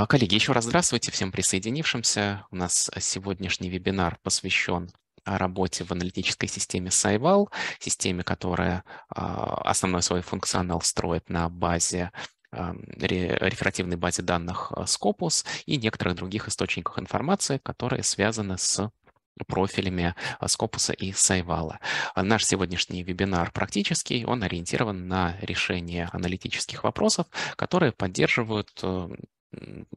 Коллеги, еще раз здравствуйте всем присоединившимся. У нас сегодняшний вебинар посвящен работе в аналитической системе Сайвал, системе, которая основной свой функционал строит на базе реферативной базе данных Scopus и некоторых других источниках информации, которые связаны с профилями Scopus и Сайвала. Наш сегодняшний вебинар практический, он ориентирован на решение аналитических вопросов, которые поддерживают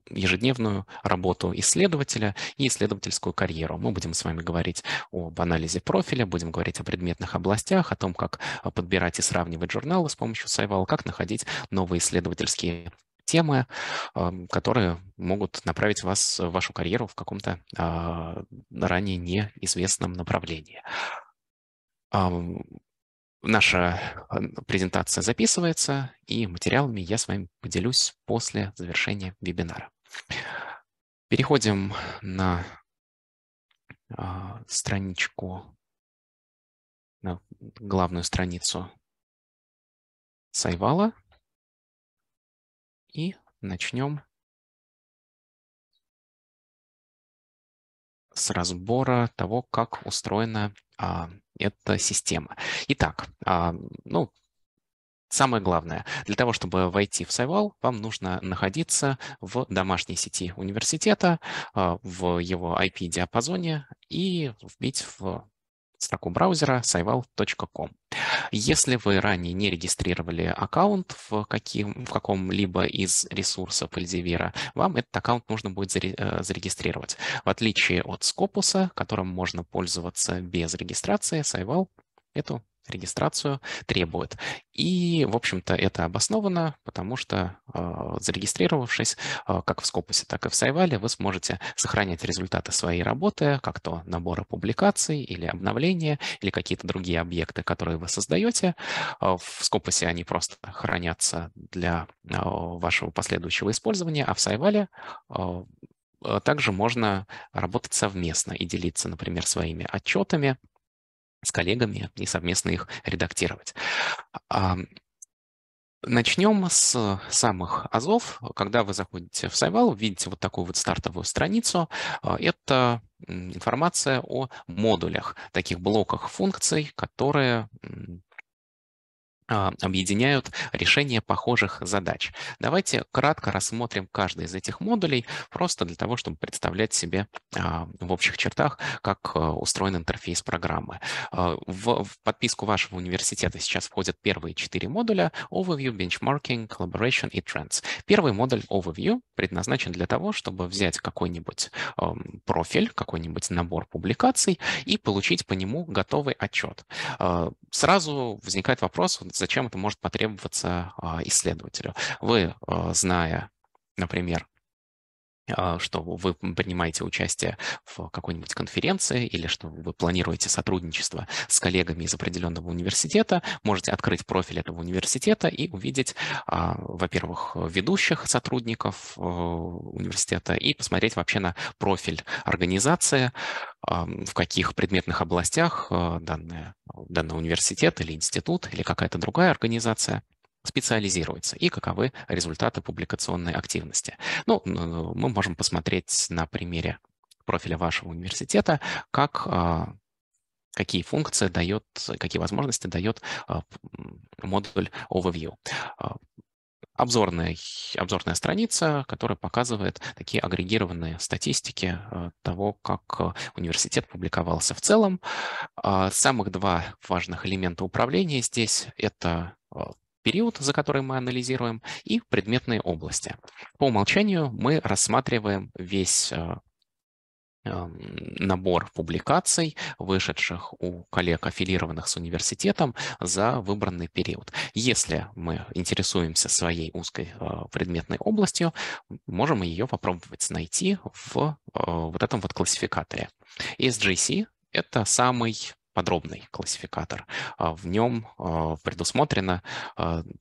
ежедневную работу исследователя и исследовательскую карьеру. Мы будем с вами говорить об анализе профиля, будем говорить о предметных областях, о том, как подбирать и сравнивать журналы с помощью Сайвал, как находить новые исследовательские темы, которые могут направить вас, вашу карьеру в каком-то ранее неизвестном направлении. Наша презентация записывается, и материалами я с вами поделюсь после завершения вебинара. Переходим на страничку, на главную страницу Сайвала и начнем с разбора того, как устроена эта система. Итак, самое главное, для того, чтобы войти в Сайвал, вам нужно находиться в домашней сети университета, в его IP-диапазоне и вбить в строку браузера saival.com. Если вы ранее не регистрировали аккаунт в каком-либо из ресурсов Elsevier, вам этот аккаунт нужно будет зарегистрировать. В отличие от Scopus, которым можно пользоваться без регистрации, Сайвал эту регистрацию требует. И, в общем-то, это обосновано, потому что, зарегистрировавшись как в Scopus, так и в Сайвале, вы сможете сохранять результаты своей работы, как то наборы публикаций или обновления, или какие-то другие объекты, которые вы создаете. В Scopus они просто хранятся для вашего последующего использования, а в Сайвале также можно работать совместно и делиться, например, своими отчетами с коллегами и совместно их редактировать. Начнем с самых азов. Когда вы заходите в Сайвал, видите вот такую вот стартовую страницу. Это информация о модулях, таких блоках функций, которые объединяют решение похожих задач. Давайте кратко рассмотрим каждый из этих модулей, просто для того, чтобы представлять себе в общих чертах, как устроен интерфейс программы. В подписку вашего университета сейчас входят первые 4 модуля: Overview, Benchmarking, Collaboration и Trends. Первый модуль Overview предназначен для того, чтобы взять какой-нибудь профиль, какой-нибудь набор публикаций и получить по нему готовый отчет. Сразу возникает вопрос, зачем это может потребоваться исследователю. Вы, зная, например, что вы принимаете участие в какой-нибудь конференции или что вы планируете сотрудничество с коллегами из определенного университета, можете открыть профиль этого университета и увидеть, во-первых, ведущих сотрудников университета и посмотреть вообще на профиль организации, в каких предметных областях данный университет или институт или какая-то другая организация специализируется и каковы результаты публикационной активности. Ну, мы можем посмотреть на примере профиля вашего университета, какие функции дает, какие возможности дает модуль Overview. Обзорная страница, которая показывает такие агрегированные статистики того, как университет публиковался в целом. Самых два важных элемента управления здесь – это период, за который мы анализируем, и предметные области. По умолчанию мы рассматриваем весь набор публикаций, вышедших у коллег, аффилированных с университетом, за выбранный период. Если мы интересуемся своей узкой предметной областью, можем ее попробовать найти в вот этом вот классификаторе. SJC – это самый подробный классификатор. В нем предусмотрено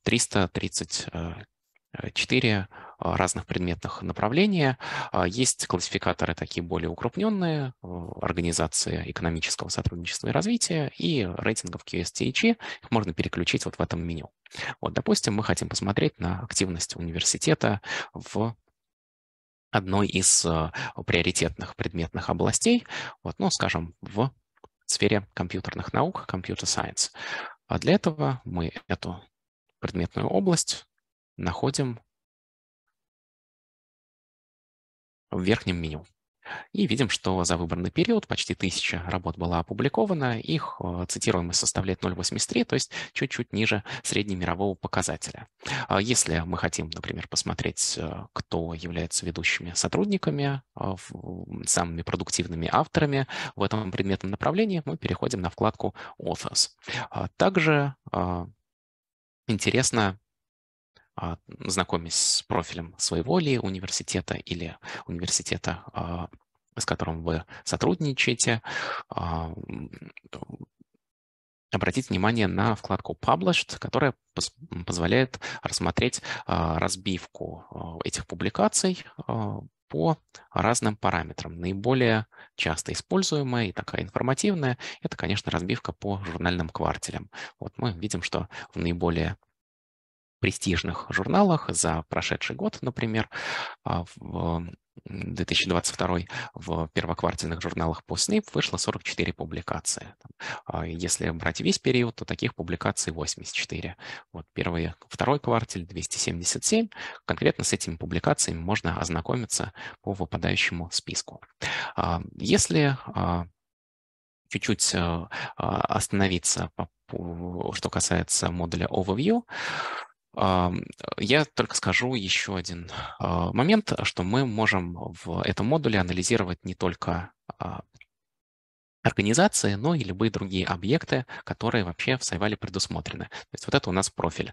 334 разных предметных направления. Есть классификаторы такие более укрупненные, Организации экономического сотрудничества и развития и рейтингов QSTHE. Их можно переключить вот в этом меню. Вот, допустим, мы хотим посмотреть на активность университета в одной из приоритетных предметных областей, вот, ну, скажем, в сфере компьютерных наук, computer science. А для этого мы эту предметную область находим в верхнем меню. И видим, что за выбранный период почти 1000 работ было опубликовано. Их цитируемость составляет 0,83, то есть чуть-чуть ниже среднемирового показателя. Если мы хотим, например, посмотреть, кто является ведущими сотрудниками, самыми продуктивными авторами в этом предметном направлении, мы переходим на вкладку Authors. Также интересно, знакомясь с профилем своего ли университета или университета, с которым вы сотрудничаете, обратить внимание на вкладку Published, которая позволяет рассмотреть разбивку этих публикаций по разным параметрам. Наиболее часто используемая и такая информативная — это, конечно, разбивка по журнальным квартелям. Вот мы видим, что в наиболее престижных журналах за прошедший год, например, в 2022 в первоквартальных журналах по SNP вышло 44 публикации. Если брать весь период, то таких публикаций 84. Вот второй кварталь 277. Конкретно с этими публикациями можно ознакомиться по выпадающему списку. Если чуть-чуть остановиться, что касается модуля Overview, я только скажу еще один момент, что мы можем в этом модуле анализировать не только организации, но и любые другие объекты, которые вообще в Сайвале предусмотрены. То есть вот это у нас профиль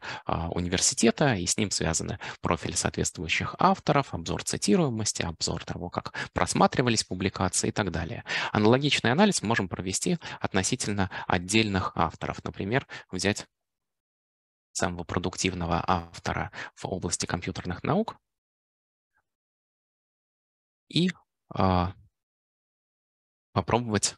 университета, и с ним связаны профиль соответствующих авторов, обзор цитируемости, обзор того, как просматривались публикации и так далее. Аналогичный анализ можем провести относительно отдельных авторов. Например, взять самого продуктивного автора в области компьютерных наук и попробовать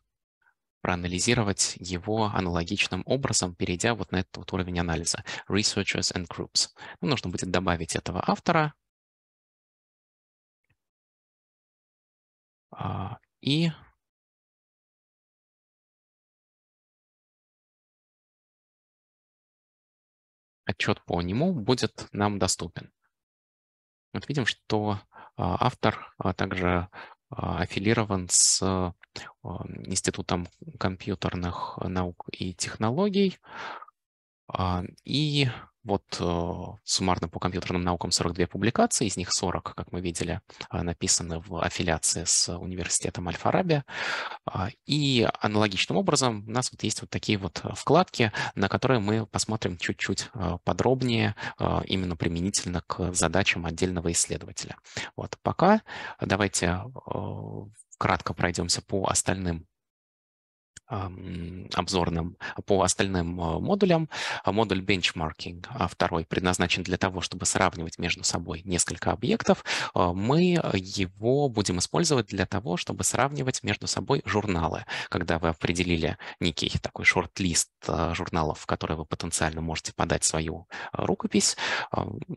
проанализировать его аналогичным образом, перейдя вот на этот вот уровень анализа Researchers and Groups. Ну, нужно будет добавить этого автора и отчет по нему будет нам доступен. Вот видим, что автор также аффилирован с Институтом компьютерных наук и технологий. И вот суммарно по компьютерным наукам 42 публикации, из них 40, как мы видели, написаны в аффилиации с университетом Аль-Фараби. И аналогичным образом у нас вот есть вот такие вот вкладки, на которые мы посмотрим чуть-чуть подробнее, именно применительно к задачам отдельного исследователя. Вот пока давайте кратко пройдемся по остальным по остальным модулям. Модуль Benchmarking, второй, предназначен для того, чтобы сравнивать между собой несколько объектов. Мы его будем использовать для того, чтобы сравнивать между собой журналы. Когда вы определили некий такой шорт-лист журналов, в которые вы потенциально можете подать свою рукопись,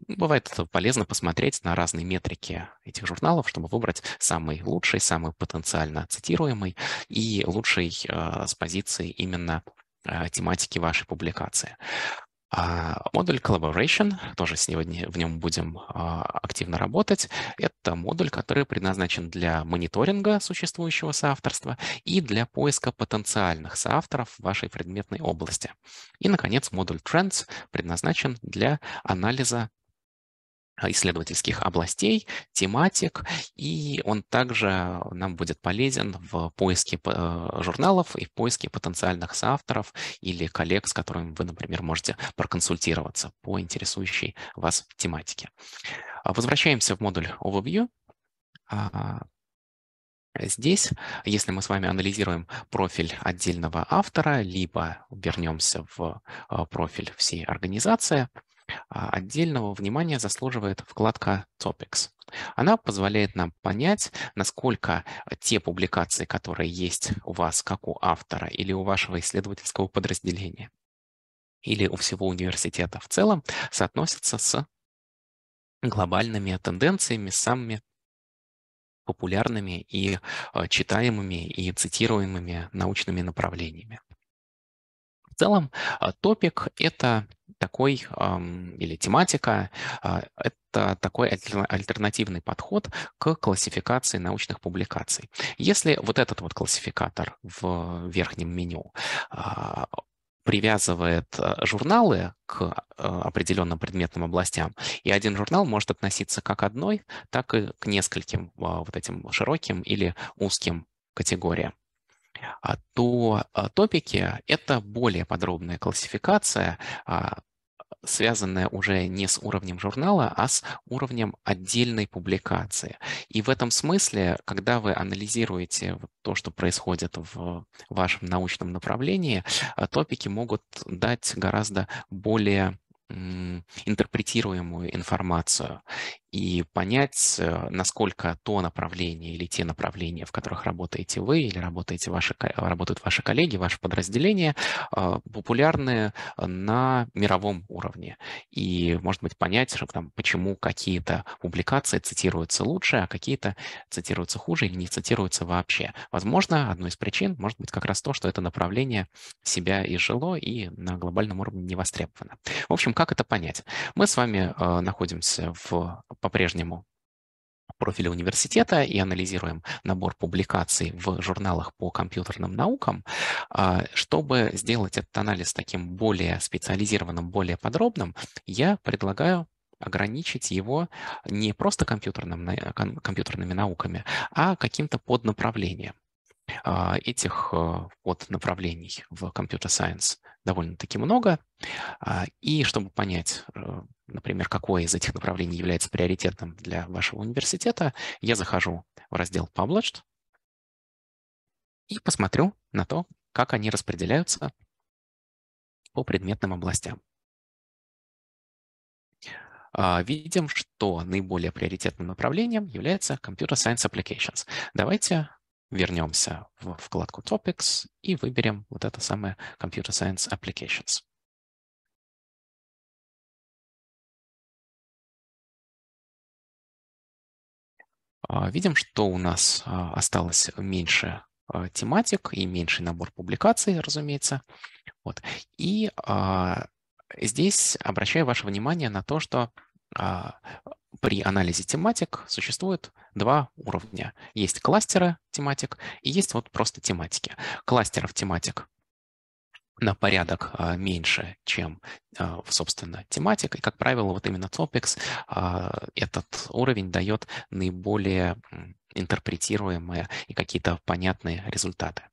бывает полезно посмотреть на разные метрики этих журналов, чтобы выбрать самый лучший, самый потенциально цитируемый и лучший с позиции именно тематики вашей публикации. Модуль Collaboration, тоже сегодня в нем будем активно работать. Это модуль, который предназначен для мониторинга существующего соавторства и для поиска потенциальных соавторов в вашей предметной области. И, наконец, модуль Trends предназначен для анализа исследовательских областей, тематик, и он также нам будет полезен в поиске журналов и в поиске потенциальных соавторов или коллег, с которыми вы, например, можете проконсультироваться по интересующей вас тематике. Возвращаемся в модуль Overview. Здесь, если мы с вами анализируем профиль отдельного автора, либо вернемся в профиль всей организации, отдельного внимания заслуживает вкладка Topics. Она позволяет нам понять, насколько те публикации, которые есть у вас как у автора или у вашего исследовательского подразделения, или у всего университета в целом, соотносятся с глобальными тенденциями, с самыми популярными и читаемыми и цитируемыми научными направлениями. В целом, топик — это такой, или тематика, это такой альтернативный подход к классификации научных публикаций. Если вот этот вот классификатор в верхнем меню привязывает журналы к определенным предметным областям, и один журнал может относиться как к одной, так и к нескольким вот этим широким или узким категориям, то топики — это более подробная классификация, связанная уже не с уровнем журнала, а с уровнем отдельной публикации. И в этом смысле, когда вы анализируете вот то, что происходит в вашем научном направлении, топики могут дать гораздо более интерпретируемую информацию и понять, насколько то направление или те направления, в которых работаете вы или работают ваши коллеги, ваше подразделение, популярны на мировом уровне. И, может быть, понять, что там, почему какие-то публикации цитируются лучше, а какие-то цитируются хуже или не цитируются вообще. Возможно, одной из причин может быть как раз то, что это направление себя изжило и на глобальном уровне не востребовано. В общем, как это понять? Мы с вами находимся по-прежнему в профиле университета и анализируем набор публикаций в журналах по компьютерным наукам. Чтобы сделать этот анализ таким более специализированным, более подробным, я предлагаю ограничить его не просто компьютерными науками, а каким-то поднаправлением. Этих поднаправлений в Computer Science довольно-таки много. И чтобы понять, например, какое из этих направлений является приоритетным для вашего университета, я захожу в раздел Published и посмотрю на то, как они распределяются по предметным областям. Видим, что наиболее приоритетным направлением является Computer Science Applications. Давайте вернемся в вкладку Topics и выберем вот это самое Computer Science Applications. Видим, что у нас осталось меньше тематик и меньший набор публикаций, разумеется. Вот. И здесь обращаю ваше внимание на то, что при анализе тематик существует два уровня. Есть кластеры тематик и есть вот просто тематики. Кластеров тематик на порядок меньше, чем, собственно, тематика. И, как правило, вот именно Topics этот уровень дает наиболее интерпретируемые и какие-то понятные результаты.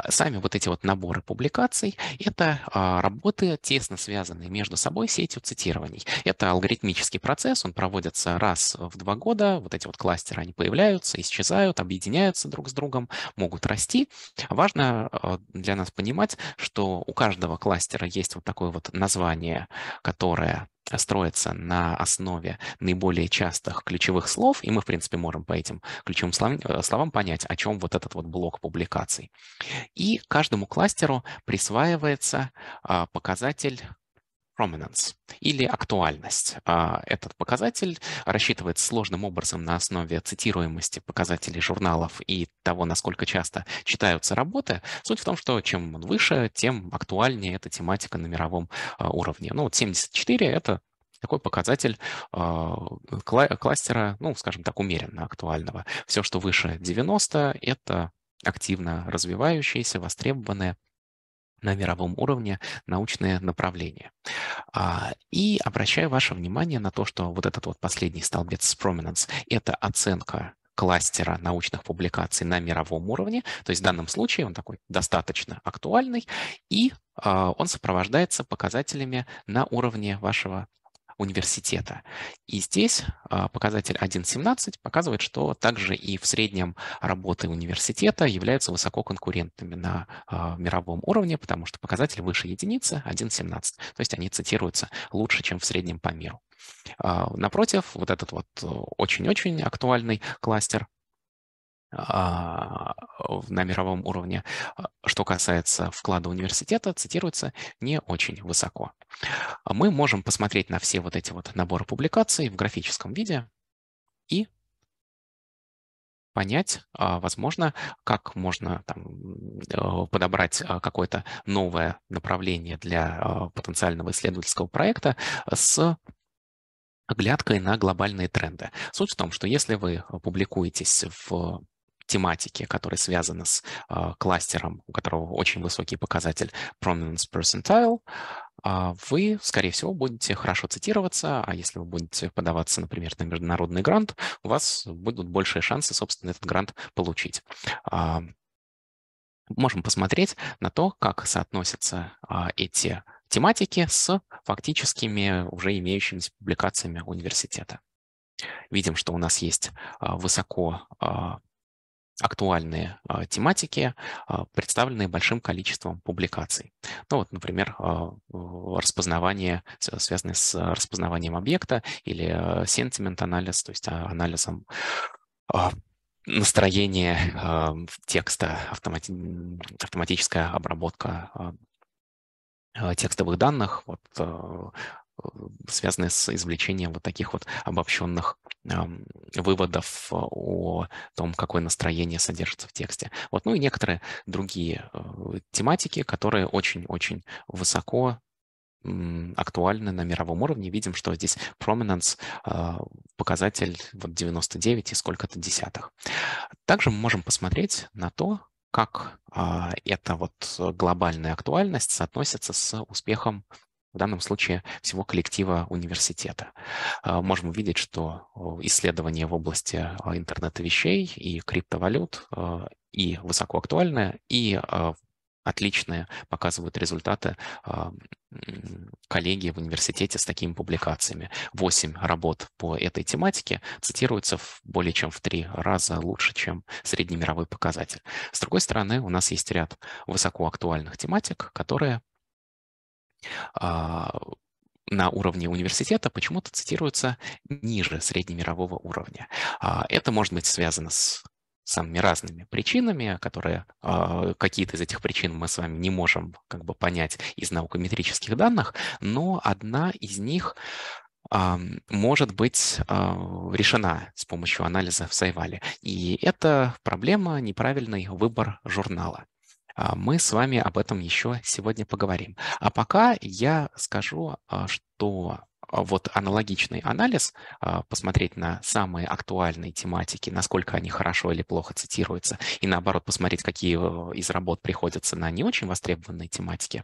Сами вот эти вот наборы публикаций — это работы, тесно связанные между собой сетью цитирований. Это алгоритмический процесс, он проводится раз в 2 года. Вот эти вот кластеры, они появляются, исчезают, объединяются друг с другом, могут расти. Важно для нас понимать, что у каждого кластера есть вот такое вот название, которое строится на основе наиболее частых ключевых слов, и мы, в принципе, можем по этим ключевым словам понять, о чем вот этот вот блок публикаций. И каждому кластеру присваивается показатель prominence или актуальность. Этот показатель рассчитывается сложным образом на основе цитируемости показателей журналов и того, насколько часто читаются работы. Суть в том, что чем он выше, тем актуальнее эта тематика на мировом уровне. Ну вот 74 — это такой показатель кластера, ну, скажем так, умеренно актуального. Все, что выше 90, это активно развивающиеся, востребованные на мировом уровне научные направления. И обращаю ваше внимание на то, что вот этот вот последний столбец prominence — это оценка кластера научных публикаций на мировом уровне. То есть в данном случае он такой достаточно актуальный, и он сопровождается показателями на уровне вашего университета. И здесь показатель 1.17 показывает, что также и в среднем работы университета являются высококонкурентными на мировом уровне, потому что показатель выше единицы 1.17. То есть они цитируются лучше, чем в среднем по миру. Напротив, вот этот вот очень-очень актуальный кластер на мировом уровне, что касается вклада университета, цитируется не очень высоко. Мы можем посмотреть на все вот эти вот наборы публикаций в графическом виде и понять, возможно, как можно там, подобрать какое-то новое направление для потенциального исследовательского проекта с оглядкой на глобальные тренды. Суть в том, что если вы публикуетесь в тематике, которая связана с кластером, у которого очень высокий показатель Prominence Percentile, вы, скорее всего, будете хорошо цитироваться, а если вы будете подаваться, например, на международный грант, у вас будут большие шансы, собственно, этот грант получить. Можем посмотреть на то, как соотносятся эти тематики с фактическими уже имеющимися публикациями университета. Видим, что у нас есть высоко актуальные тематики, представленные большим количеством публикаций. Ну вот, например, распознавание, связанное с распознаванием объекта, или sentiment анализ, то есть анализом настроения текста, автоматическая обработка текстовых данных, вот, связанные с извлечением вот таких вот обобщенных выводов о том, какое настроение содержится в тексте. Вот, ну и некоторые другие тематики, которые очень-очень высоко актуальны на мировом уровне. Видим, что здесь prominence показатель вот 99 и сколько-то десятых. Также мы можем посмотреть на то, как эта вот глобальная актуальность соотносится с успехом, в данном случае, всего коллектива университета. Можем увидеть, что исследования в области интернета вещей и криптовалют и высоко актуальны, и отличные показывают результаты коллеги в университете с такими публикациями. 8 работ по этой тематике цитируются более чем в 3 раза лучше, чем среднемировой показатель. С другой стороны, у нас есть ряд высокоактуальных тематик, которые на уровне университета почему-то цитируются ниже среднемирового уровня. Это может быть связано с самыми разными причинами, которые какие-то из этих причин мы с вами не можем как бы понять из наукометрических данных, но одна из них может быть решена с помощью анализа в Сайвале. И это проблема неправильный выбор журнала. Мы с вами об этом еще сегодня поговорим. А пока я скажу, что вот аналогичный анализ, посмотреть на самые актуальные тематики, насколько они хорошо или плохо цитируются, и наоборот посмотреть, какие из работ приходятся на не очень востребованные тематики,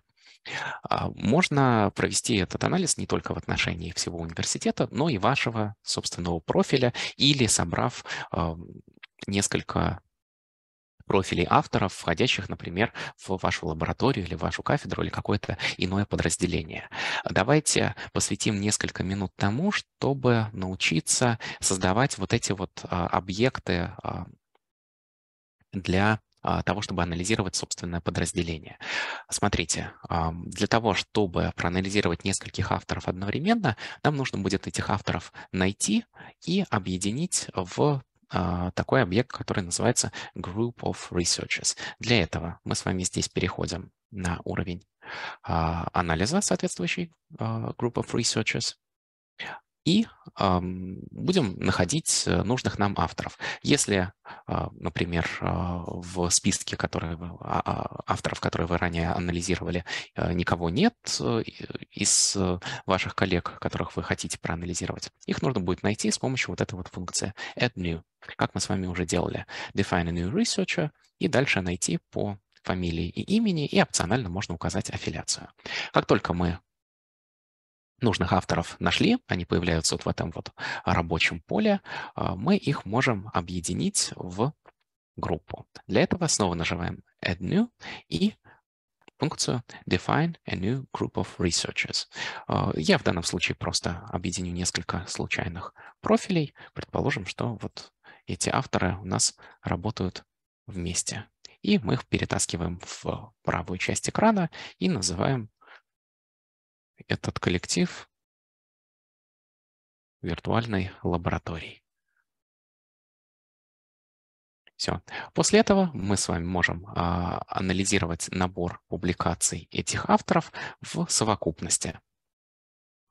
можно провести этот анализ не только в отношении всего университета, но и вашего собственного профиля, или собрав несколько профилей авторов, входящих, например, в вашу лабораторию или в вашу кафедру или какое-то иное подразделение. Давайте посвятим несколько минут тому, чтобы научиться создавать вот эти вот объекты для того, чтобы анализировать собственное подразделение. Смотрите, для того, чтобы проанализировать нескольких авторов одновременно, нам нужно будет этих авторов найти и объединить в такой объект, который называется Group of Researchers. Для этого мы с вами здесь переходим на уровень анализа соответствующей Group of Researchers и будем находить нужных нам авторов. Если, например, в списке авторов, которые вы ранее анализировали, никого нет из ваших коллег, которых вы хотите проанализировать, их нужно будет найти с помощью вот этой вот функции add new, как мы с вами уже делали. Define a new researcher и дальше найти по фамилии и имени, и опционально можно указать аффилиацию. Как только мы нужных авторов нашли, они появляются вот в этом вот рабочем поле, мы их можем объединить в группу. Для этого снова нажимаем Add New и функцию Define a new group of researchers. Я в данном случае просто объединю несколько случайных профилей. Предположим, что вот эти авторы у нас работают вместе. И мы их перетаскиваем в правую часть экрана и называем этот коллектив виртуальной лабораторией. Все. После этого мы с вами можем анализировать набор публикаций этих авторов в совокупности.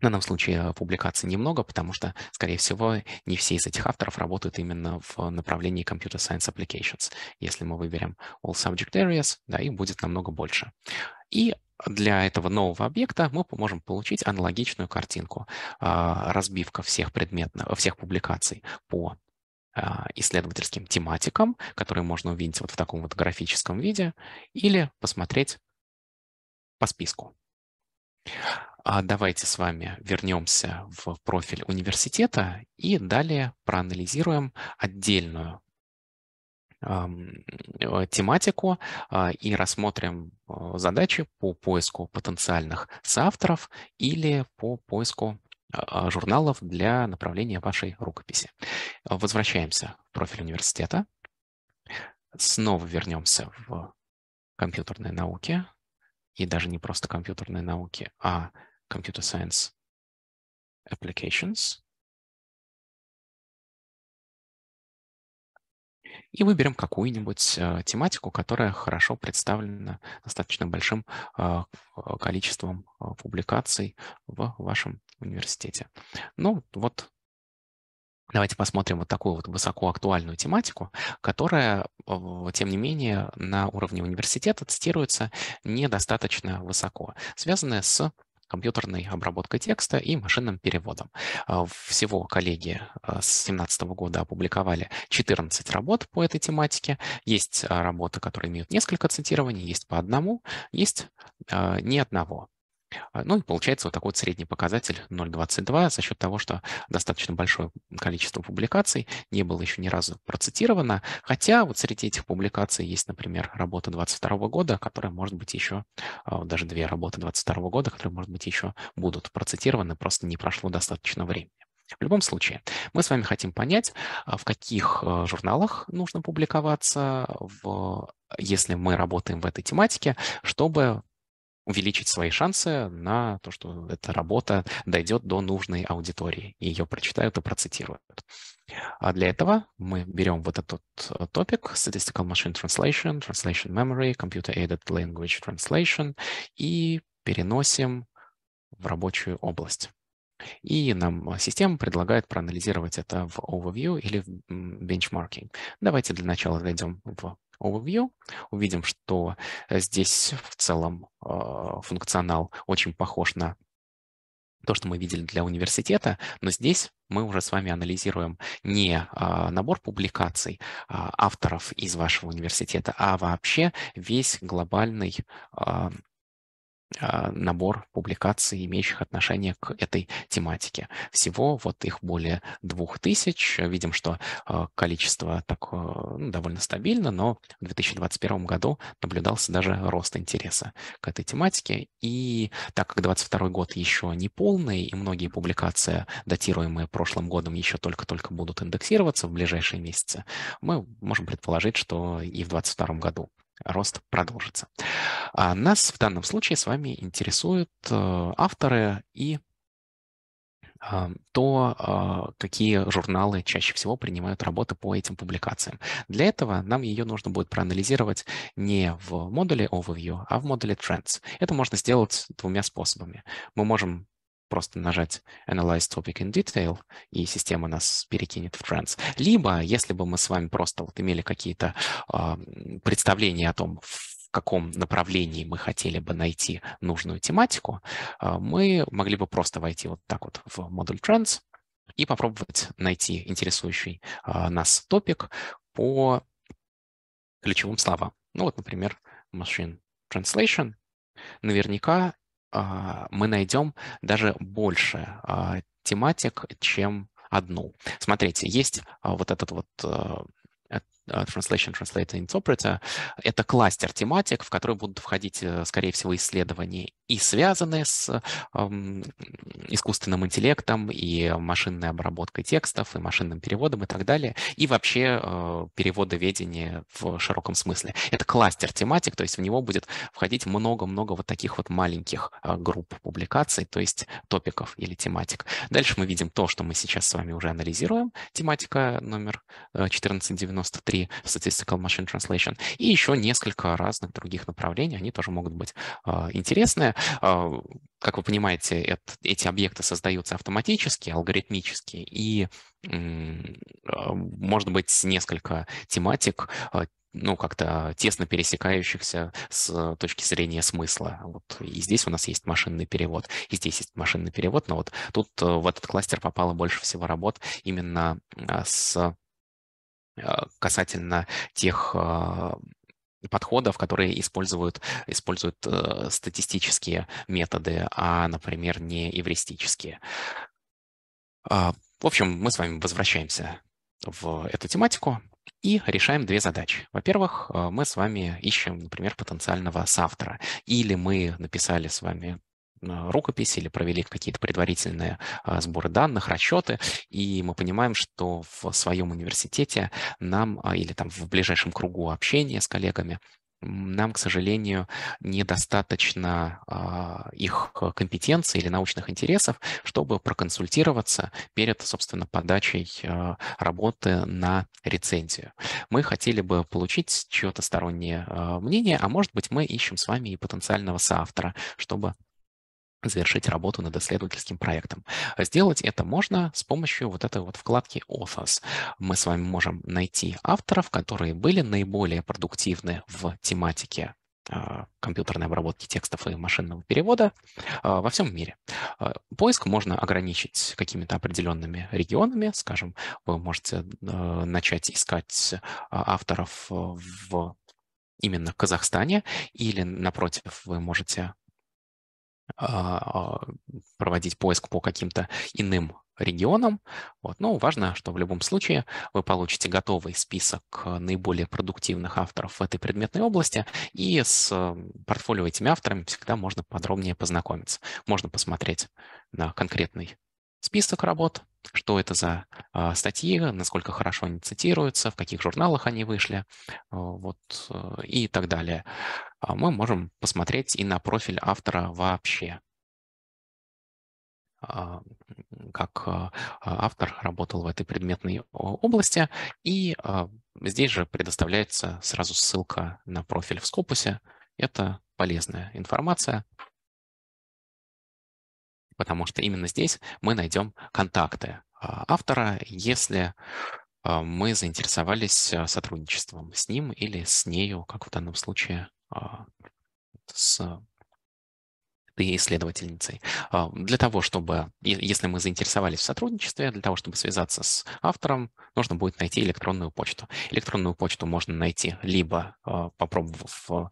В данном случае публикаций немного, потому что, скорее всего, не все из этих авторов работают именно в направлении Computer Science Applications. Если мы выберем All Subject Areas, да, их будет намного больше. И для этого нового объекта мы можем получить аналогичную картинку. Разбивка всех публикаций по исследовательским тематикам, которые можно увидеть вот в таком вот графическом виде, или посмотреть по списку. Давайте с вами вернемся в профиль университета и далее проанализируем отдельную тематику и рассмотрим задачи по поиску потенциальных соавторов или по поиску журналов для направления вашей рукописи. Возвращаемся в профиль университета. Снова вернемся в компьютерные науки. И даже не просто компьютерные науки, а Computer Science Applications. И выберем какую-нибудь тематику, которая хорошо представлена достаточно большим количеством публикаций в вашем университете. Ну, вот давайте посмотрим вот такую вот высокоактуальную тематику, которая, тем не менее, на уровне университета цитируется недостаточно высоко, связанная с компьютерной обработкой текста и машинным переводом. Всего коллеги с 2017 года опубликовали 14 работ по этой тематике. Есть работы, которые имеют несколько цитирований, есть по одному, есть ни одного. Ну и получается вот такой вот средний показатель 0,22 за счет того, что достаточно большое количество публикаций не было еще ни разу процитировано, хотя вот среди этих публикаций есть, например, работа 2022 года, которая может быть еще, даже две работы 2022 года, которые, может быть, еще будут процитированы, просто не прошло достаточно времени. В любом случае, мы с вами хотим понять, в каких журналах нужно публиковаться, если мы работаем в этой тематике, чтобы увеличить свои шансы на то, что эта работа дойдет до нужной аудитории, и ее прочитают и процитируют. А для этого мы берем вот этот топик Statistical Machine Translation, Translation Memory, Computer Aided Language Translation и переносим в рабочую область. И нам система предлагает проанализировать это в Overview или в Benchmarking. Давайте для начала зайдем в Overview, увидим, что здесь в целом функционал очень похож на то, что мы видели для университета, но здесь мы уже с вами анализируем не набор публикаций авторов из вашего университета, а вообще весь глобальный набор публикаций, имеющих отношение к этой тематике. Всего вот их более 2000. Видим, что количество довольно стабильно, но в 2021 году наблюдался даже рост интереса к этой тематике. И так как 2022 год еще не полный, и многие публикации, датируемые прошлым годом, еще только-только будут индексироваться в ближайшие месяцы, мы можем предположить, что и в 2022 году рост продолжится. А нас в данном случае с вами интересуют авторы и то, какие журналы чаще всего принимают работы по этим публикациям. Для этого нам ее нужно будет проанализировать не в модуле Overview, а в модуле Trends. Это можно сделать двумя способами. Мы можем просто нажать Analyze Topic in Detail, и система нас перекинет в Trends. Либо, если бы мы с вами просто вот имели какие-то представления о том, в каком направлении мы хотели бы найти нужную тематику, мы могли бы просто войти вот так вот в модуль Trends и попробовать найти интересующий нас топик по ключевым словам. Ну вот, например, Machine Translation. Наверняка мы найдем даже больше тематик, чем одну. Смотрите, есть вот этот вот Translation, Translator, Interpreter. Это кластер тематик, в который будут входить, скорее всего, исследования и связанные с искусственным интеллектом, и машинной обработкой текстов, и машинным переводом и так далее, и вообще переводоведение в широком смысле. Это кластер тематик, то есть в него будет входить много-много вот таких вот маленьких групп публикаций, то есть топиков или тематик. Дальше мы видим то, что мы сейчас с вами уже анализируем, тематика номер 1493, Statistical Machine Translation, и еще несколько разных других направлений, они тоже могут быть интересные. как вы понимаете, эти объекты создаются автоматически, алгоритмически, и может быть несколько тематик, ну, как-то тесно пересекающихся с точки зрения смысла. Вот и здесь у нас есть машинный перевод, и здесь есть машинный перевод, но вот тут в этот кластер попало больше всего работ именно касательно тех подходов, которые используют статистические методы, а, например, не эвристические. В общем, мы с вами возвращаемся в эту тематику и решаем две задачи. Во-первых, мы с вами ищем, например, потенциального соавтора. Или мы написали с вами рукопись или провели какие-то предварительные сборы данных, расчеты, и мы понимаем, что в своем университете нам или там в ближайшем кругу общения с коллегами нам, к сожалению, недостаточно их компетенций или научных интересов, чтобы проконсультироваться перед, собственно, подачей работы на рецензию. Мы хотели бы получить чье-то стороннее мнение, а может быть, мы ищем с вами и потенциального соавтора, чтобы завершить работу над исследовательским проектом. Сделать это можно с помощью вот этой вот вкладки Authors. Мы с вами можем найти авторов, которые были наиболее продуктивны в тематике компьютерной обработки текстов и машинного перевода во всем мире. Поиск можно ограничить какими-то определенными регионами. Скажем, вы можете начать искать авторов именно в Казахстане, или, напротив, вы можете проводить поиск по каким-то иным регионам. Вот. Но важно, что в любом случае вы получите готовый список наиболее продуктивных авторов в этой предметной области, и с портфолио этими авторами всегда можно подробнее познакомиться. Можно посмотреть на конкретный список работ, что это за статьи, насколько хорошо они цитируются, в каких журналах они вышли, вот, и так далее. Мы можем посмотреть и на профиль автора вообще, как автор работал в этой предметной области. И здесь же предоставляется сразу ссылка на профиль в Scopus. Это полезная информация, потому что именно здесь мы найдем контакты автора, если мы заинтересовались сотрудничеством с ним или с нею, как в данном случае с этой исследовательницей. Для того, чтобы, если мы заинтересовались в сотрудничестве, для того, чтобы связаться с автором, нужно будет найти электронную почту. Электронную почту можно найти либо попробовав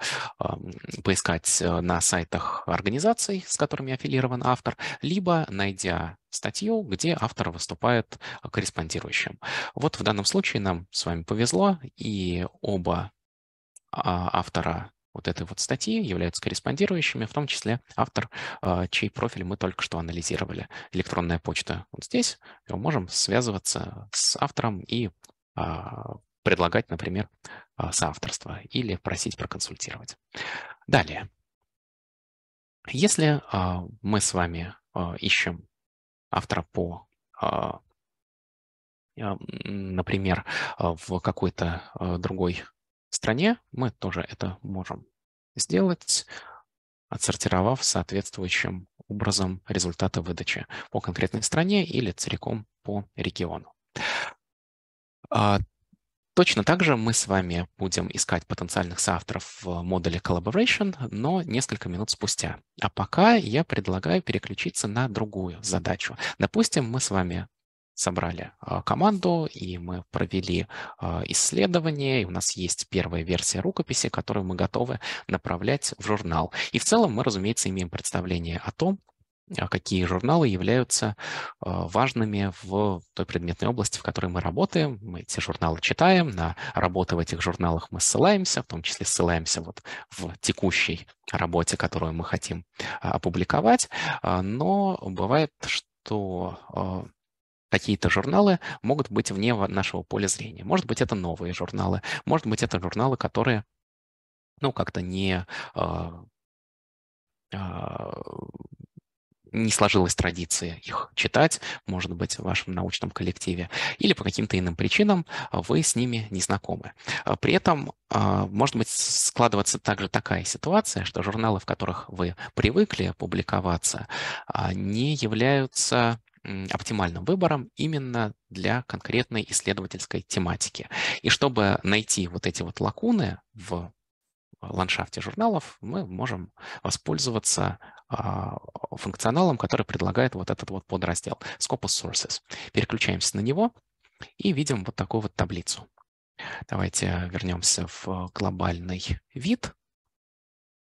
поискать на сайтах организаций, с которыми аффилирован автор, либо найдя статью, где автор выступает корреспондирующим. Вот в данном случае нам с вами повезло, и оба автора вот этой вот статьи являются корреспондирующими, в том числе автор, чей профиль мы только что анализировали. Электронная почта вот здесь. Мы можем связываться с автором и предлагать, например, соавторство или просить проконсультировать. Далее. Если мы с вами ищем автора по, например, в какой-то другой стране, мы тоже это можем сделать, отсортировав соответствующим образом результаты выдачи по конкретной стране или целиком по региону. Точно так же мы с вами будем искать потенциальных соавторов в модуле Collaboration, но несколько минут спустя. А пока я предлагаю переключиться на другую задачу. Допустим, мы с вами собрали команду, и мы провели исследование, и у нас есть первая версия рукописи, которую мы готовы направлять в журнал. И в целом мы, разумеется, имеем представление о том, какие журналы являются важными в той предметной области, в которой мы работаем. Мы эти журналы читаем, на работы в этих журналах мы ссылаемся, в том числе ссылаемся вот в текущей работе, которую мы хотим опубликовать. Но бывает, что какие-то журналы могут быть вне нашего поля зрения. Может быть, это новые журналы, может быть, это журналы, которые, ну, как-то не не сложилась традиция их читать, может быть, в вашем научном коллективе, или по каким-то иным причинам вы с ними не знакомы. При этом может быть складываться также такая ситуация, что журналы, в которых вы привыкли публиковаться, не являются оптимальным выбором именно для конкретной исследовательской тематики. И чтобы найти вот эти вот лакуны в ландшафте журналов, мы можем воспользоваться функционалом, который предлагает вот этот вот подраздел Scopus Sources. Переключаемся на него и видим вот такую вот таблицу. Давайте вернемся в глобальный вид.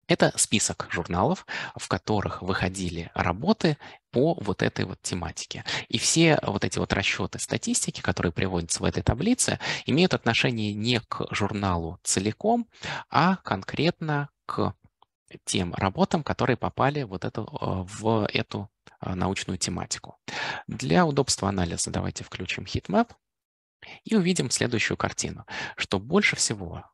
Это список журналов, в которых выходили работы по вот этой вот тематике. И все вот эти вот расчеты статистики, которые приводятся в этой таблице, имеют отношение не к журналу целиком, а конкретно к тем работам, которые попали в эту научную тематику. Для удобства анализа давайте включим heatmap и увидим следующую картину, что больше всего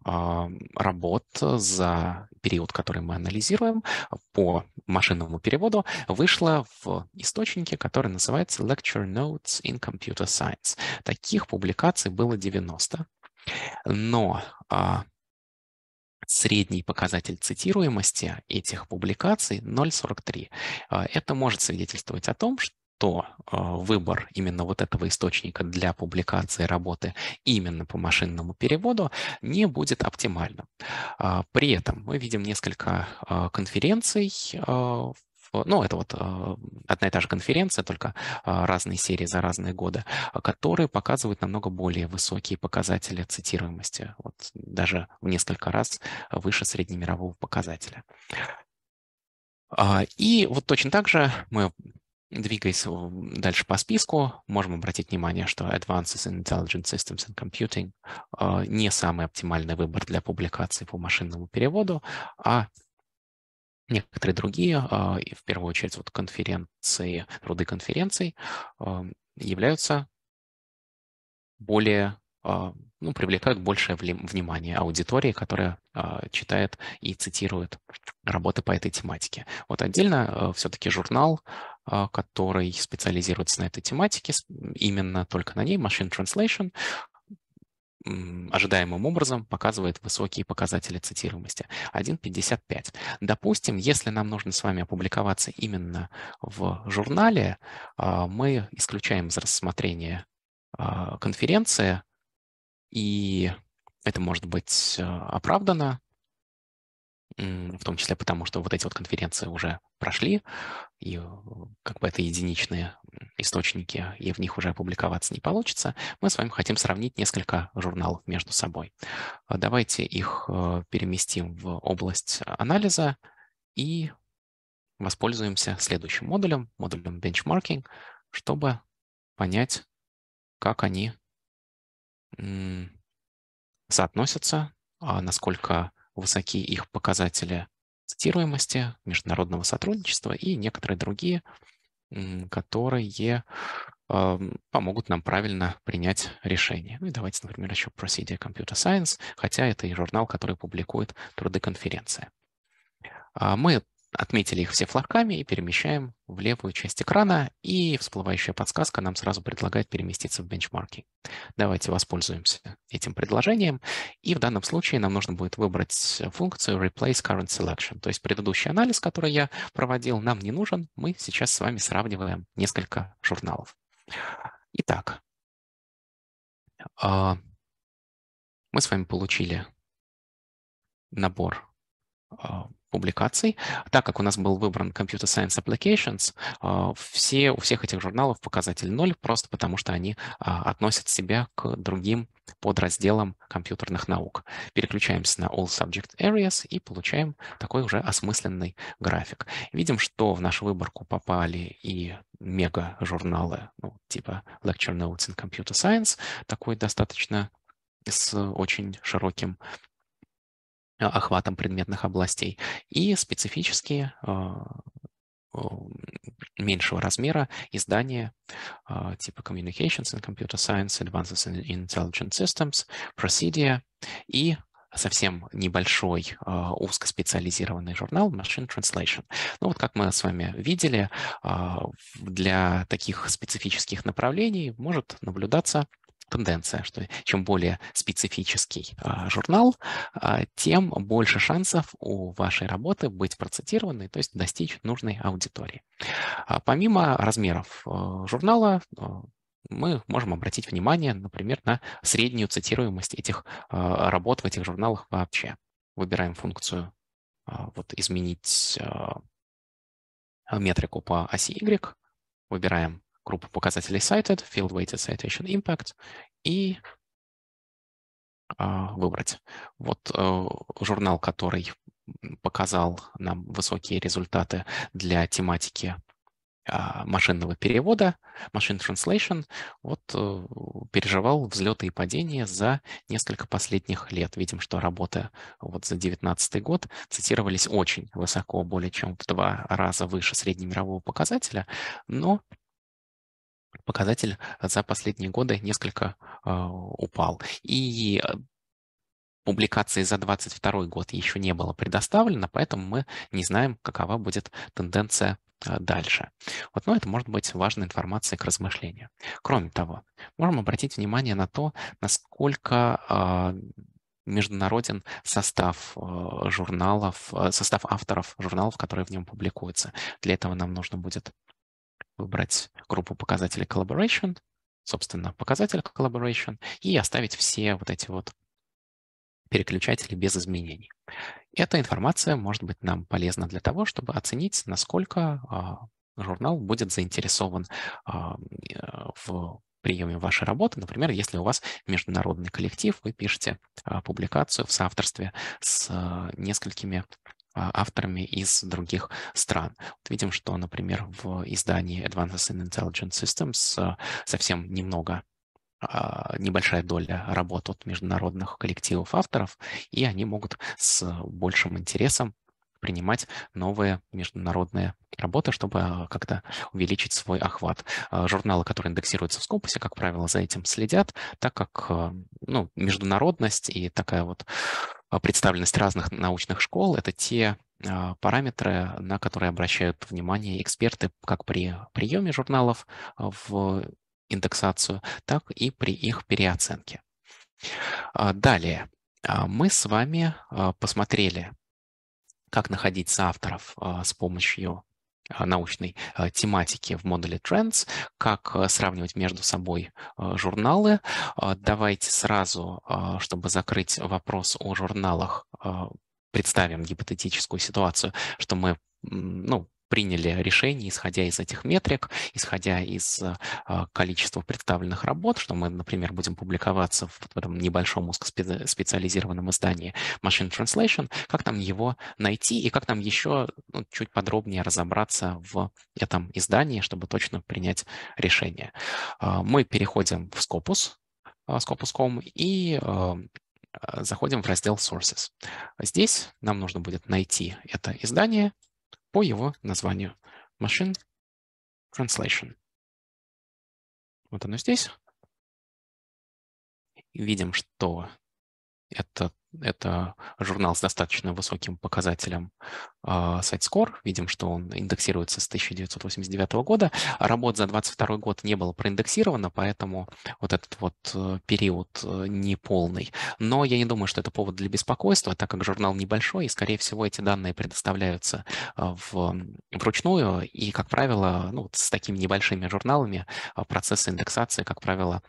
работ за период, который мы анализируем, по машинному переводу вышло в источнике, который называется Lecture Notes in Computer Science. Таких публикаций было 90, но средний показатель цитируемости этих публикаций 0,43. Это может свидетельствовать о том, что выбор именно вот этого источника для публикации работы именно по машинному переводу не будет оптимальным. При этом мы видим несколько конференций, ну, это вот одна и та же конференция, только разные серии за разные годы, которые показывают намного более высокие показатели цитируемости, вот даже в несколько раз выше среднемирового показателя. И вот точно так же мы, двигаясь дальше по списку, можем обратить внимание, что Advances in Intelligent Systems and Computing не самый оптимальный выбор для публикации по машинному переводу, а некоторые другие, и в первую очередь вот конференции, труды конференций, являются более, ну, привлекают большее внимание аудитории, которая читает и цитирует работы по этой тематике. Вот отдельно все-таки журнал, который специализируется на этой тематике, именно только на ней, Machine Translation, ожидаемым образом показывает высокие показатели цитируемости. 1,55. Допустим, если нам нужно с вами опубликоваться именно в журнале, мы исключаем из рассмотрения конференции, и это может быть оправдано, в том числе потому, что вот эти вот конференции уже прошли, и как бы это единичные источники, и в них уже опубликоваться не получится, мы с вами хотим сравнить несколько журналов между собой. Давайте их переместим в область анализа и воспользуемся следующим модулем benchmarking, чтобы понять, как они соотносятся, насколько высоки их показатели цитируемости, международного сотрудничества и некоторые другие, которые помогут нам правильно принять решение. Ну и давайте, например, еще Procedure Computer Science, хотя это и журнал, который публикует труды конференции. Мы отметили их все флажками и перемещаем в левую часть экрана, и всплывающая подсказка нам сразу предлагает переместиться в бенчмарки. Давайте воспользуемся этим предложением, и в данном случае нам нужно будет выбрать функцию Replace Current Selection, то есть предыдущий анализ, который я проводил, нам не нужен, мы сейчас с вами сравниваем несколько журналов. Итак, мы с вами получили набор публикаций. Так как у нас был выбран Computer Science Applications, у всех этих журналов показатель 0, просто потому что они относят себя к другим подразделам компьютерных наук. Переключаемся на All Subject Areas и получаем такой уже осмысленный график. Видим, что в нашу выборку попали и мега-журналы, ну, типа Lecture Notes in Computer Science, такой достаточно с очень широким охватом предметных областей, и специфические меньшего размера издания типа Communications in Computer Science, Advances in Intelligent Systems, Procedure и совсем небольшой узкоспециализированный журнал Machine Translation. Ну вот как мы с вами видели, для таких специфических направлений может наблюдаться тенденция, что чем более специфический журнал, тем больше шансов у вашей работы быть процитированной, то есть достичь нужной аудитории. Помимо размеров журнала, мы можем обратить внимание, например, на среднюю цитируемость этих работ в этих журналах вообще. Выбираем функцию вот, «Изменить метрику по оси Y», выбираем группу показателей cited, field weighted citation impact и выбрать. Вот журнал, который показал нам высокие результаты для тематики машинного перевода, Machine Translation, вот переживал взлеты и падения за несколько последних лет. Видим, что работы вот за 2019 год цитировались очень высоко, более чем в 2 раза выше среднемирового показателя, но показатель за последние годы несколько упал. И публикации за 2022 год еще не было предоставлено, поэтому мы не знаем, какова будет тенденция дальше. Вот, но это может быть важной информацией к размышлению. Кроме того, можем обратить внимание на то, насколько международен состав журналов, состав авторов журналов, которые в нем публикуются. Для этого нам нужно будет выбрать группу показателей Collaboration, собственно, показатель Collaboration, и оставить все вот эти вот переключатели без изменений. Эта информация может быть нам полезна для того, чтобы оценить, насколько журнал будет заинтересован в приеме вашей работы. Например, если у вас международный коллектив, вы пишете публикацию в соавторстве с несколькими авторами из других стран. Вот видим, что, например, в издании Advances in Intelligent Systems совсем небольшая доля работ от международных коллективов авторов, и они могут с большим интересом принимать новые международные работы, чтобы как-то увеличить свой охват. Журналы, которые индексируются в Scopus, как правило, за этим следят, так как ну, международность и такая вот представленность разных научных школ — это те параметры, на которые обращают внимание эксперты как при приеме журналов в индексацию, так и при их переоценке. Далее мы с вами посмотрели, как находить соавторов с помощью научной тематики в модуле Trends, как сравнивать между собой журналы. Давайте сразу, чтобы закрыть вопрос о журналах, представим гипотетическую ситуацию, что мы приняли решение, исходя из этих метрик, исходя из количества представленных работ, что мы, например, будем публиковаться в этом небольшом узкоспециализированном издании Machine Translation, как нам его найти и как нам еще чуть подробнее разобраться в этом издании, чтобы точно принять решение. Мы переходим в Scopus, Scopus.com, и заходим в раздел Sources. Здесь нам нужно будет найти это издание по его названию Machine Translation. Вот оно здесь. Видим, что это журнал с достаточно высоким показателем SiteScore. Видим, что он индексируется с 1989 года. Работ за 2022 год не было проиндексировано, поэтому вот этот вот период не полный. Но я не думаю, что это повод для беспокойства, так как журнал небольшой, и, скорее всего, эти данные предоставляются вручную. И, как правило, с такими небольшими журналами процессы индексации, как правило,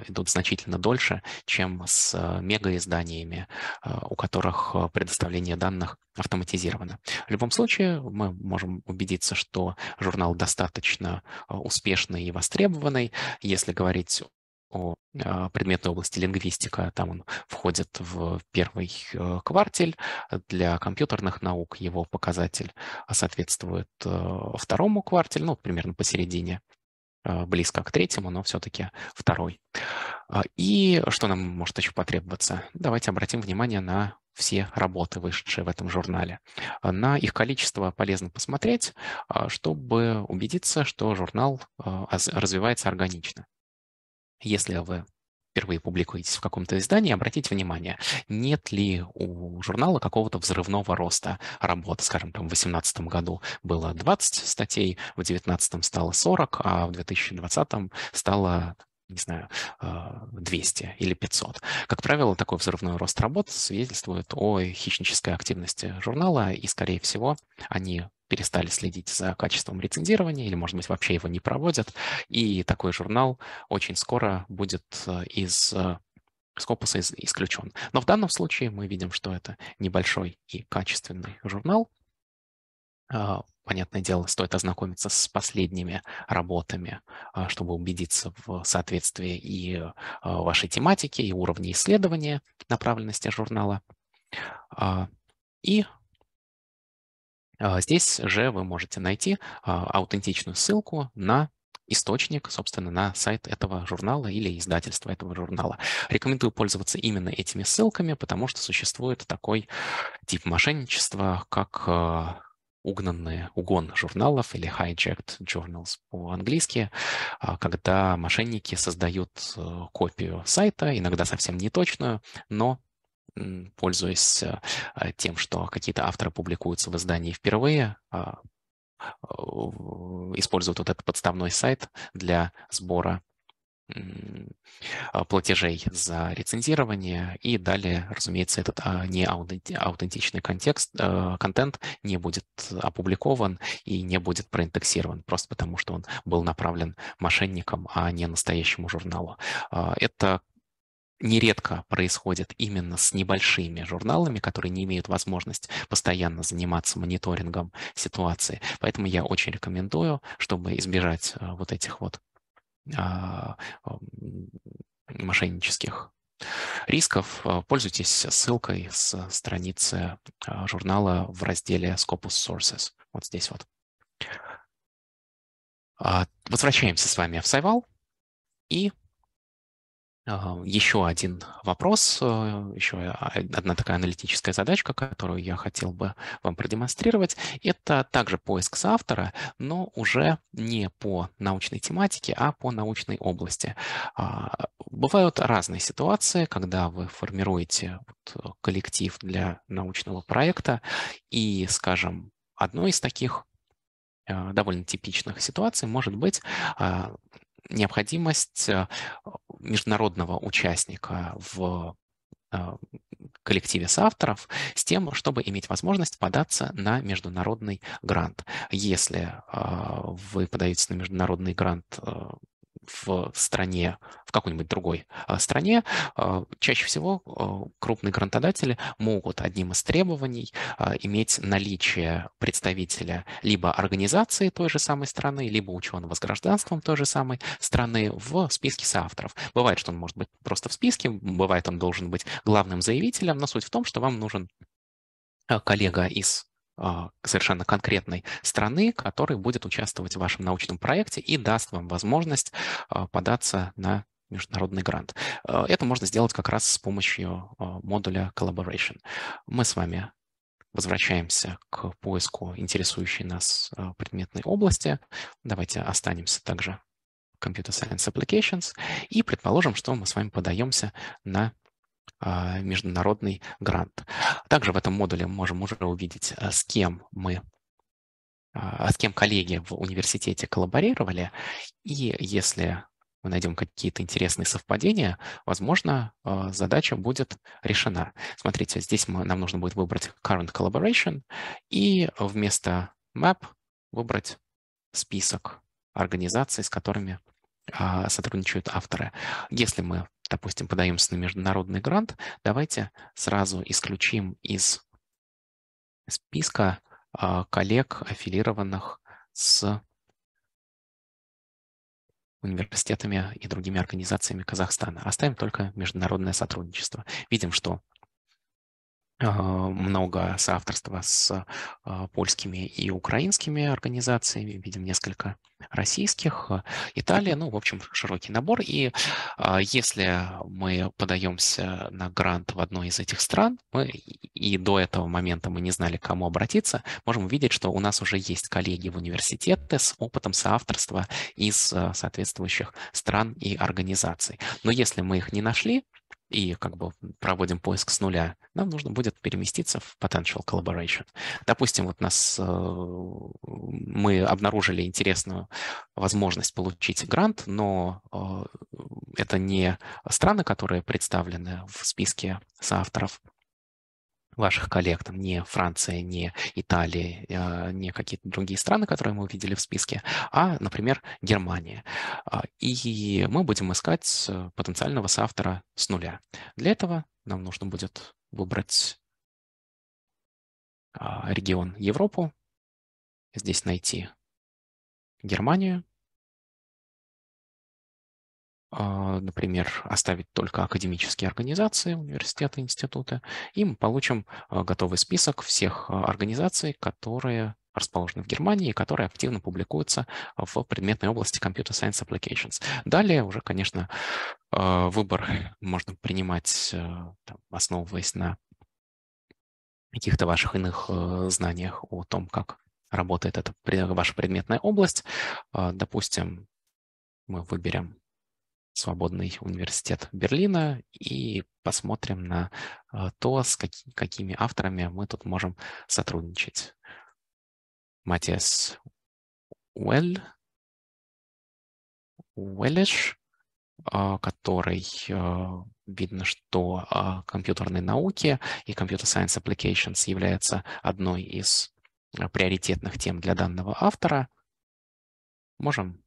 идут значительно дольше, чем с мегаизданиями, у которых предоставление данных автоматизировано. В любом случае, мы можем убедиться, что журнал достаточно успешный и востребованный. Если говорить о предметной области лингвистика, там он входит в первый квартиль. Для компьютерных наук его показатель соответствует второму квартилю, примерно посередине, близко к третьему, но все-таки второй. И что нам может еще потребоваться? Давайте обратим внимание на все работы, вышедшие в этом журнале. На их количество полезно посмотреть, чтобы убедиться, что журнал развивается органично. Если вы впервые публикуетесь в каком-то издании, обратите внимание, нет ли у журнала какого-то взрывного роста работы. Скажем, там в 2018 году было 20 статей, в 2019 стало 40, а в 2020 стало, не знаю, 200 или 500. Как правило, такой взрывной рост работ свидетельствует о хищнической активности журнала, и, скорее всего, они перестали следить за качеством рецензирования или, может быть, вообще его не проводят, и такой журнал очень скоро будет из Scopus исключен. Но в данном случае мы видим, что это небольшой и качественный журнал. Понятное дело, стоит ознакомиться с последними работами, чтобы убедиться в соответствии и вашей тематике, и уровне исследования направленности журнала. И здесь же вы можете найти аутентичную ссылку на источник, собственно, на сайт этого журнала или издательства этого журнала. Рекомендую пользоваться именно этими ссылками, потому что существует такой тип мошенничества, как угон журналов или hijacked journals по-английски, когда мошенники создают копию сайта, иногда совсем неточную, но пользуясь тем, что какие-то авторы публикуются в издании впервые, используют вот этот подставной сайт для сбора платежей за рецензирование, и далее, разумеется, этот неаутентичный контент не будет опубликован и не будет проиндексирован, просто потому что он был направлен мошенникам, а не настоящему журналу. Это нередко происходит именно с небольшими журналами, которые не имеют возможность постоянно заниматься мониторингом ситуации. Поэтому я очень рекомендую, чтобы избежать вот этих вот мошеннических рисков, пользуйтесь ссылкой с страницы журнала в разделе Scopus Sources. Вот здесь вот. Возвращаемся с вами в Сайвал. И еще один вопрос, еще одна такая аналитическая задачка, которую я хотел бы вам продемонстрировать, это также поиск соавтора, но уже не по научной тематике, а по научной области. Бывают разные ситуации, когда вы формируете коллектив для научного проекта, и, скажем, одной из таких довольно типичных ситуаций может быть необходимость международного участника в коллективе соавторов с тем, чтобы иметь возможность податься на международный грант. Если вы подаетесь на международный грант в стране, в какой-нибудь другой стране, чаще всего крупные грантодатели могут одним из требований иметь наличие представителя либо организации той же самой страны, либо ученого с гражданством той же самой страны в списке соавторов. Бывает, что он может быть просто в списке, бывает, он должен быть главным заявителем, но суть в том, что вам нужен коллега из совершенно конкретной страны, который будет участвовать в вашем научном проекте и даст вам возможность податься на международный грант. Это можно сделать как раз с помощью модуля Collaboration. Мы с вами возвращаемся к поиску интересующей нас предметной области. Давайте останемся также в Computer Science Applications и предположим, что мы с вами подаемся на международный грант. Также в этом модуле мы можем уже увидеть, с кем коллеги в университете коллаборировали, и если мы найдем какие-то интересные совпадения, возможно, задача будет решена. Смотрите, здесь нам нужно будет выбрать Current Collaboration и вместо Map выбрать список организаций, с которыми сотрудничают авторы. Если мы, допустим, подаемся на международный грант, давайте сразу исключим из списка коллег, аффилированных с университетами и другими организациями Казахстана. Оставим только международное сотрудничество. Видим, что много соавторства с польскими и украинскими организациями, видим несколько российских, Италия, ну, в общем, широкий набор. И если мы подаемся на грант в одной из этих стран, мы и до этого момента мы не знали, к кому обратиться, можем увидеть, что у нас уже есть коллеги в университете с опытом соавторства из соответствующих стран и организаций. Но если мы их не нашли, и как бы проводим поиск с нуля, нам нужно будет переместиться в potential collaboration. Допустим, вот мы обнаружили интересную возможность получить грант, но это не страны, которые представлены в списке соавторов ваших коллег, там, не Франция, не Италия, не какие-то другие страны, которые мы увидели в списке, а, например, Германия. И мы будем искать потенциального соавтора с нуля. Для этого нам нужно будет выбрать регион Европу, здесь найти Германию, например, оставить только академические организации, университеты, институты, и мы получим готовый список всех организаций, которые расположены в Германии и которые активно публикуются в предметной области Computer Science Applications. Далее уже, конечно, выбор можно принимать, основываясь на каких-то ваших иных знаниях о том, как работает эта ваша предметная область. Допустим, мы выберем Свободный университет Берлина и посмотрим на то, с какими авторами мы тут можем сотрудничать. Матиас Уэллиш, который видно, что компьютерные науки и Computer Science Applications является одной из приоритетных тем для данного автора. Можем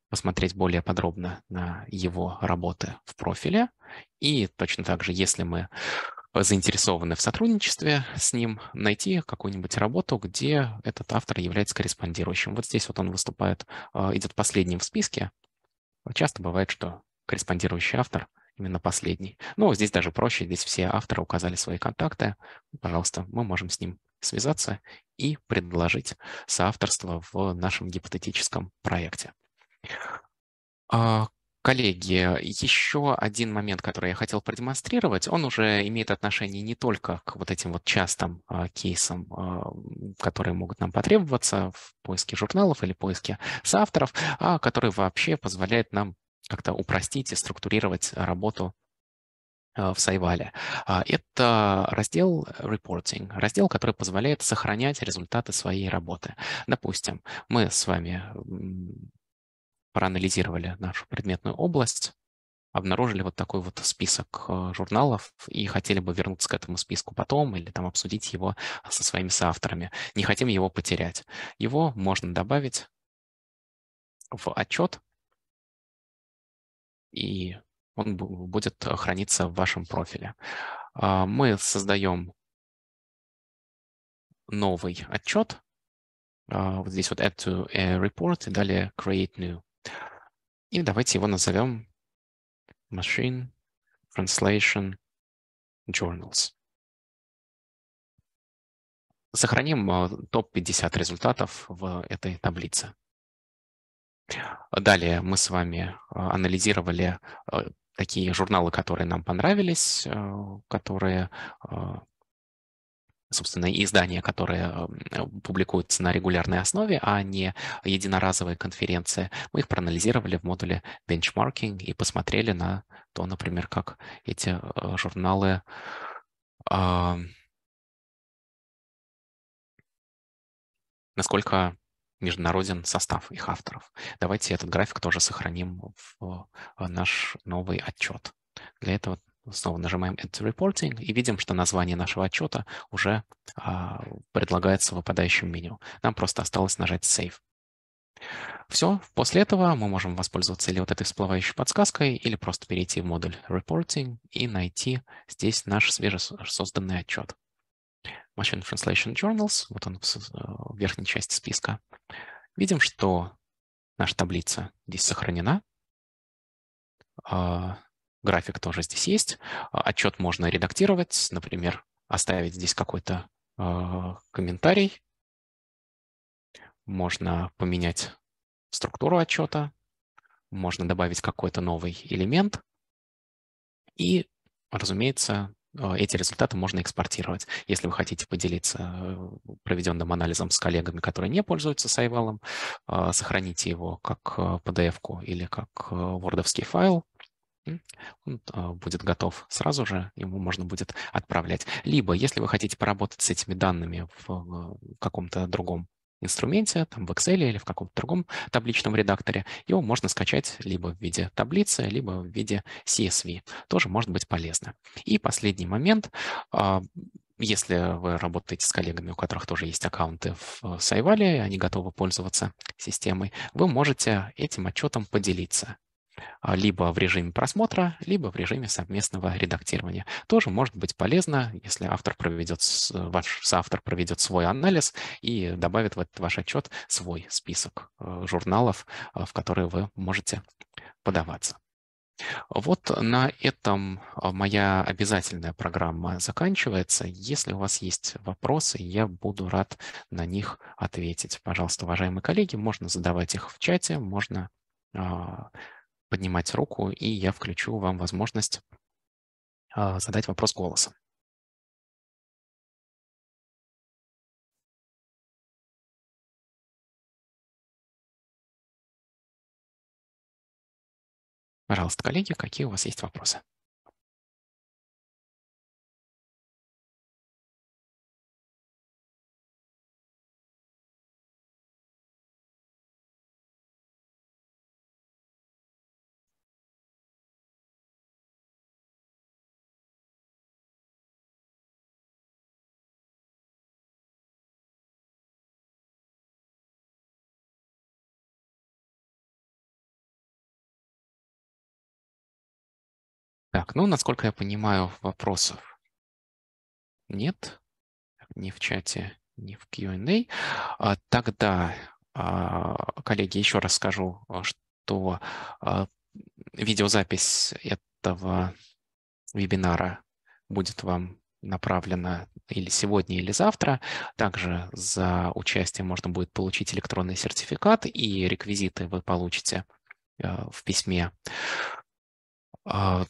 посмотреть более подробно на его работы в профиле. И точно так же, если мы заинтересованы в сотрудничестве с ним, найти какую-нибудь работу, где этот автор является корреспондирующим. Вот здесь вот он выступает, идет последним в списке. Часто бывает, что корреспондирующий автор именно последний. Но здесь даже проще, здесь все авторы указали свои контакты. Пожалуйста, мы можем с ним связаться и предложить соавторство в нашем гипотетическом проекте. Коллеги, еще один момент, который я хотел продемонстрировать, он уже имеет отношение не только к вот этим вот частым кейсам, которые могут нам потребоваться в поиске журналов или поиске соавторов, а который вообще позволяет нам как-то упростить и структурировать работу в Сайвале. Это раздел Reporting, раздел, который позволяет сохранять результаты своей работы. Допустим, мы с вами проанализировали нашу предметную область, обнаружили вот такой вот список журналов и хотели бы вернуться к этому списку потом или там обсудить его со своими соавторами. Не хотим его потерять. Его можно добавить в отчет, и он будет храниться в вашем профиле. Мы создаем новый отчет. Вот здесь вот Add to a Report и далее Create New. И давайте его назовем Machine Translation Journals. Сохраним топ-50 результатов в этой таблице. Далее мы с вами анализировали такие журналы, которые нам понравились, которые, собственно, издания, которые публикуются на регулярной основе, а не единоразовые конференции. Мы их проанализировали в модуле Benchmarking и посмотрели на то, например, как эти журналы насколько международен состав их авторов. Давайте этот график тоже сохраним в наш новый отчет. Для этого снова нажимаем Add to Reporting и видим, что название нашего отчета уже предлагается в выпадающем меню. Нам просто осталось нажать Save. Все, после этого мы можем воспользоваться или вот этой всплывающей подсказкой, или просто перейти в модуль Reporting и найти здесь наш свежесозданный отчет. Machine Translation Journals, вот он в верхней части списка. Видим, что наша таблица здесь сохранена. График тоже здесь есть. Отчет можно редактировать, например, оставить здесь какой-то комментарий, можно поменять структуру отчета, можно добавить какой-то новый элемент, и, разумеется, эти результаты можно экспортировать. Если вы хотите поделиться проведенным анализом с коллегами, которые не пользуются сайвалом, сохраните его как PDF-ку или как word-овский файл, он будет готов сразу же, ему можно будет отправлять. Либо, если вы хотите поработать с этими данными в каком-то другом инструменте, там в Excel или в каком-то другом табличном редакторе, его можно скачать либо в виде таблицы, либо в виде CSV. Тоже может быть полезно. И последний момент. Если вы работаете с коллегами, у которых тоже есть аккаунты в Сайвале, они готовы пользоваться системой, вы можете этим отчетом поделиться либо в режиме просмотра, либо в режиме совместного редактирования. Тоже может быть полезно, если ваш соавтор проведет свой анализ и добавит в этот ваш отчет свой список журналов, в которые вы можете подаваться. Вот на этом моя обязательная программа заканчивается. Если у вас есть вопросы, я буду рад на них ответить. Пожалуйста, уважаемые коллеги, можно задавать их в чате, можно поднимать руку, и я включу вам возможность задать вопрос голосом. Пожалуйста, коллеги, какие у вас есть вопросы? Так, ну, насколько я понимаю, вопросов нет ни в чате, ни в Q&A. Тогда, коллеги, еще раз скажу, что видеозапись этого вебинара будет вам направлена или сегодня, или завтра. Также за участие можно будет получить электронный сертификат, и реквизиты вы получите в письме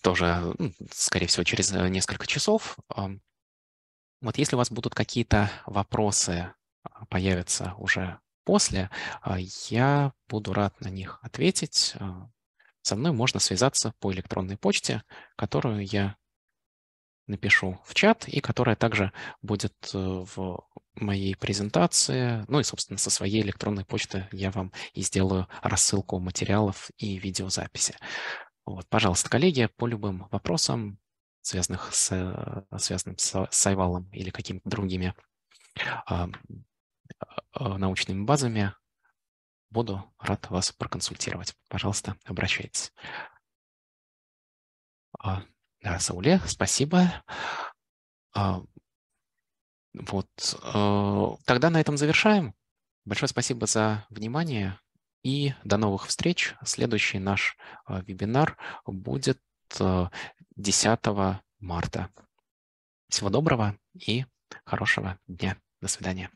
тоже, скорее всего, через несколько часов. Вот если у вас будут какие-то вопросы, появятся уже после, я буду рад на них ответить. Со мной можно связаться по электронной почте, которую я напишу в чат, и которая также будет в моей презентации. Ну и, собственно, со своей электронной почты я вам и сделаю рассылку материалов и видеозаписи. Вот, пожалуйста, коллеги, по любым вопросам, связанным с Сайвалом или какими-то другими научными базами, буду рад вас проконсультировать. Пожалуйста, обращайтесь. Да, Сауле, спасибо. Вот, тогда на этом завершаем. Большое спасибо за внимание и до новых встреч. Следующий наш вебинар будет 10 марта. Всего доброго и хорошего дня. До свидания.